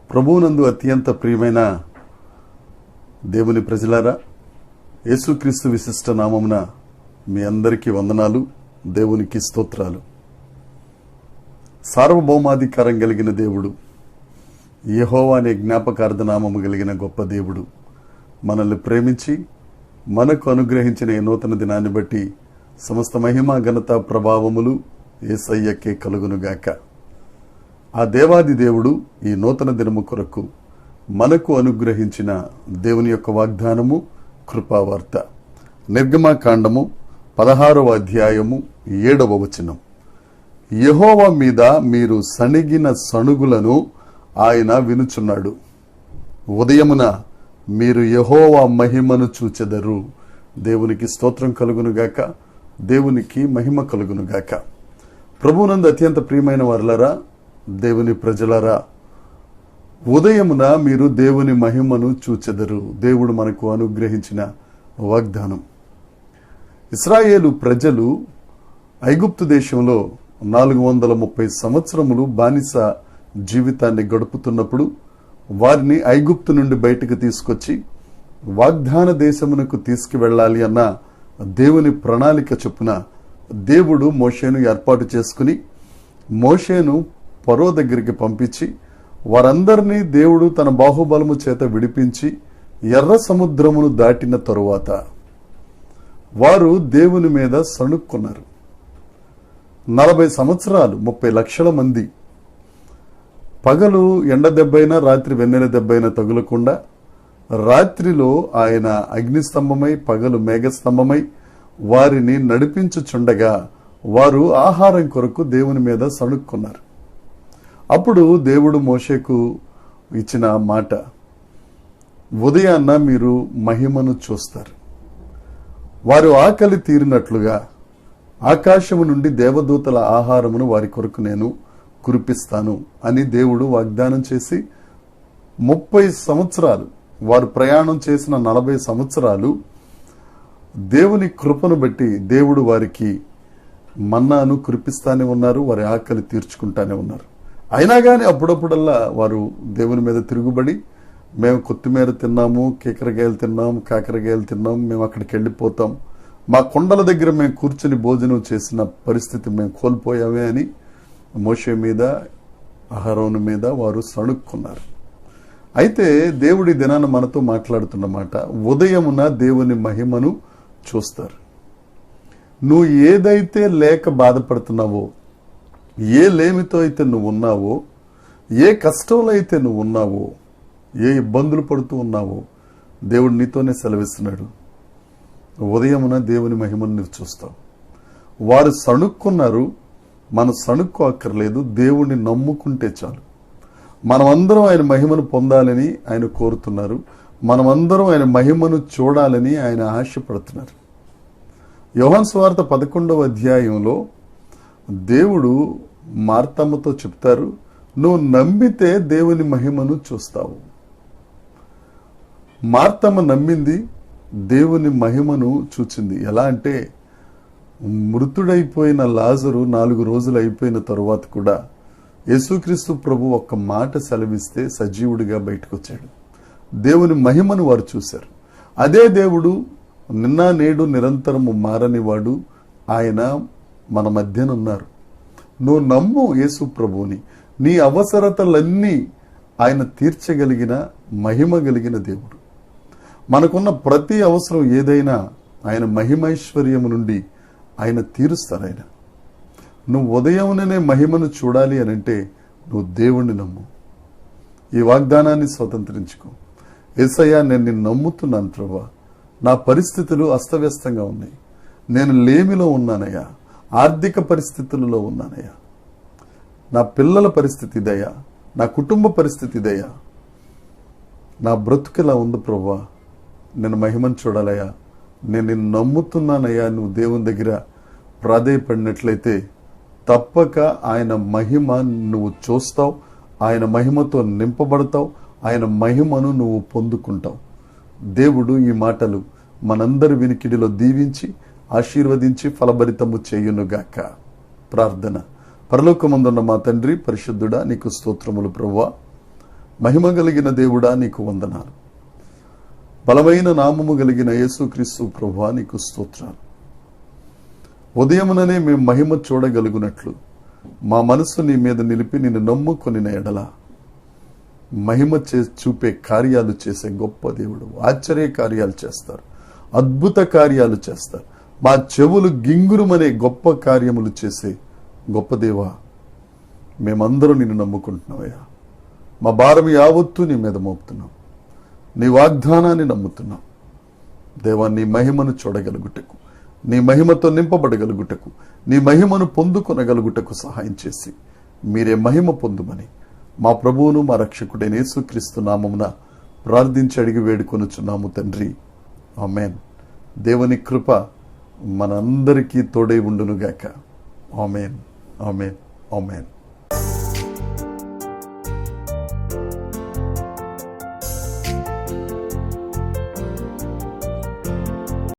ప్రభువునందు అత్యంత ప్రియమైన దేవుని ప్రజలారా, యేసుక్రీస్తు విశిష్ట నామమున మీ అందరికీ వందనాలు, దేవునికి స్తోత్రాలు. సార్వభౌమాధికారం కలిగిన దేవుడు, యెహోవా అనే జ్ఞాపకార్థ నామము కలిగిన గొప్ప దేవుడు మనల్ని ప్రేమించి మనకు అనుగ్రహించిన ఈ నూతన దినాన్ని బట్టి సమస్త మహిమ ఘనత ప్రభావములు యేసయ్యకే కలుగునుగాక. ఆ దేవాది దేవుడు ఈ నూతన దినము కొరకు మనకు అనుగ్రహించిన దేవుని యొక్క వాగ్దానము కృపావార్త. నిర్గమకాండము 16వ అధ్యాయము 7వ వచనం. యెహోవా మీద మీరు సణిగిన సణుగులను ఆయన వినుచున్నాడు. ఉదయమున మీరు యెహోవా మహిమను చూచెదరు. దేవునికి స్తోత్రం కలుగునుగాక, దేవునికి మహిమ కలుగునుగాక. ప్రభువునందు అత్యంత ప్రియమైన వారలారా, దేవుని ప్రజలారా, ఉదయమున మీరు దేవుని మహిమను చూచెదరు. దేవుడు మనకు అనుగ్రహించిన వాగ్దానం. ఇశ్రాయేలు ప్రజలు ఐగుప్తు దేశంలో 430 సంవత్సరములు బానిస జీవితాన్ని గడుపుతున్నప్పుడు వారిని ఐగుప్తు నుండి బయటకు తీసుకొచ్చి వాగ్దాన దేశమునకు తీసుకువెళ్ళాలి అన్న దేవుని ప్రణాళిక చొప్పున దేవుడు మోషేను ఏర్పాటు చేసుకుని మోషేను ఫరో దగ్గరికి పంపించి వారందరినీ దేవుడు తన బాహుబలము చేత విడిపించి ఎర్ర సముద్రమును దాటిన తరువాత వారు దేవుని మీద సణుక్కున్నారు. 40 సంవత్సరాలు 30 లక్షల మంది పగలు ఎండ దెబ్బైనా రాత్రి వెన్నెల దెబ్బైనా తగులకుండా రాత్రిలో ఆయన అగ్నిస్తంభమై పగలు మేఘస్తంభమై వారిని నడిపించుచుండగా వారు ఆహారం కొరకు దేవుని మీద సణుక్కున్నారు. అప్పుడు దేవుడు మోషేకు ఇచ్చిన మాట, ఉదయాన్న మీరు మహిమను చూస్తారు. వారు ఆకలి తీరినట్లుగా ఆకాశము నుండి దేవదూతల ఆహారమును వారి కొరకు నేను కురిపిస్తాను అని దేవుడు వాగ్దానం చేసి 30 సంవత్సరాలు వారు ప్రయాణం చేసిన 40 సంవత్సరాలు దేవుని కృపను బట్టి దేవుడు వారికి మన్నాను కురిపిస్తానే ఉన్నారు. వారి ఆకలి తీర్చుకుంటానే ఉన్నారు. అయినా కానీ అప్పుడప్పుడల్లా వారు దేవుని మీద తిరుగుబడి, మేము కొత్తిమీర తిన్నాము, కేకరకాయలు తిన్నాం, కాకరకాయలు తిన్నాం, మేము అక్కడికి వెళ్ళిపోతాం, మా కొండల దగ్గర మేము కూర్చుని భోజనం చేసిన పరిస్థితి మేము కోల్పోయామే అని మోషే మీద అహరోను మీద వారు సణుక్కున్నారు. అయితే దేవుడి దినాన మనతో మాట్లాడుతున్నమాట, ఉదయమున దేవుని మహిమను చూస్తారు. నువ్వు ఏదైతే లేక బాధపడుతున్నావో, ఏ లేమితో అయితే నువ్వు ఉన్నావో, ఏ కష్టంలో అయితే నువ్వు ఉన్నావో, ఏ ఇబ్బందులు పడుతూ ఉన్నావో, దేవుడు నీతోనే సెలవిస్తున్నాడు, ఉదయమున దేవుని మహిమను నువ్వు చూస్తావు. వారు సణుక్కున్నారు. మనం సణుక్కు అక్కర్లేదు, దేవుణ్ణి నమ్ముకుంటే చాలు. మనమందరం ఆయన మహిమను పొందాలని ఆయన కోరుతున్నారు. మనమందరం ఆయన మహిమను చూడాలని ఆయన ఆశపడుతున్నారు. యోహాను సువార్త 11వ అధ్యాయంలో దేవుడు మార్తమ్మతో చెప్తారు, నువ్వు నమ్మితే దేవుని మహిమను చూస్తావు. మార్తమ్మ నమ్మింది, దేవుని మహిమను చూచింది. ఎలా అంటే, మృతుడైపోయిన లాజరు 4 రోజులు అయిపోయిన తరువాత కూడా యేసుక్రీస్తు ప్రభు ఒక్క మాట సెలవిస్తే సజీవుడిగా బయటకు వచ్చాడు. దేవుని మహిమను వారు చూశారు. అదే దేవుడు నిన్న నేడు నిరంతరము మారనివాడు. ఆయన మన మధ్యన ఉన్నారు. నువ్వు నమ్ము యేసు ప్రభువుని. నీ అవసరతలన్నీ ఆయన తీర్చగలిగిన మహిమ కలిగిన దేవుడు. మనకున్న ప్రతి అవసరం ఏదైనా ఆయన మహిమైశ్వర్యము నుండి ఆయన తీరుస్తారు. ఆయన నువ్వు ఉదయంలోనే మహిమను చూడాలి అని అంటే నువ్వు దేవుణ్ణి నమ్ము. ఈ వాగ్దానాన్ని స్వతంత్రించుకో. యేసయ్యా, నేను నిన్ను నమ్ముతున్నాను ప్రభువా, నా పరిస్థితులు అస్తవ్యస్తంగా ఉన్నాయి, నేను లేమిలో ఉన్నానయ్యా, ఆర్థిక పరిస్థితులలో ఉన్నానయ్యా, నా పిల్లల పరిస్థితి ఇదయ్యా, నా కుటుంబ పరిస్థితి ఇదయ్యా, నా బ్రతుకులా ఉంది ప్రభువా, నేను మహిమను చూడాలయ్యా, నేను నిన్ను నమ్ముతున్నానయ్యా. నువ్వు దేవుని దగ్గర ప్రాధేయపడినట్లయితే తప్పక ఆయన మహిమ నువ్వు చూస్తావు, ఆయన మహిమతో నింపబడతావు, ఆయన మహిమను నువ్వు పొందుకుంటావు. దేవుడు ఈ మాటలు మనందరి వినికిడిలో దీవించి ఆశీర్వదించి ఫలభరితము చేయునుగాక. ప్రార్థన. పరలోకమందున్న మా తండ్రి పరిశుద్ధుడా, నీకు స్తోత్రములు ప్రభువా. మహిమ కలిగిన దేవుడా, నీకు వందనాలు. బలమైన నామము కలిగిన యేసుక్రీస్తు ప్రభువా, నీకు స్తోత్రాలు. ఉదయముననే మేము మహిమ చూడగలుగునట్లు మా మనసు నీ మీద నిలిపి నిన్ను నమ్ముకొనిన ఎడల మహిమ చూపే కార్యాలు చేసే గొప్ప దేవుడు. ఆశ్చర్య కార్యాలు చేస్తారు, అద్భుత కార్యాలు చేస్తారు. మా చెవులు గింగురుమనే గొప్ప కార్యములు చేసే గొప్ప దేవా, మేమందరూ నిన్ను నమ్ముకుంటున్నావయ్యా. మా భారం యావత్తు నీ మీద మోపుతున్నాం. నీ వాగ్దానాన్ని నమ్ముతున్నాం దేవా. నీ మహిమను చూడగలుగుటకు, నీ మహిమతో నింపబడగలుగుటకు, నీ మహిమను పొందుకొనగలుగుటకు సహాయం చేసి మీరే మహిమ పొందుమని మా ప్రభువును మా రక్షకుడైన యేసుక్రీస్తు నామమున ప్రార్థించి అడిగి వేడుకొనుచున్నాము తండ్రి. ఆమేన్. దేవుని కృప మనందరికీ తోడై ఉండునుగాక. ఆమేన్, ఆమేన్, ఆమేన్.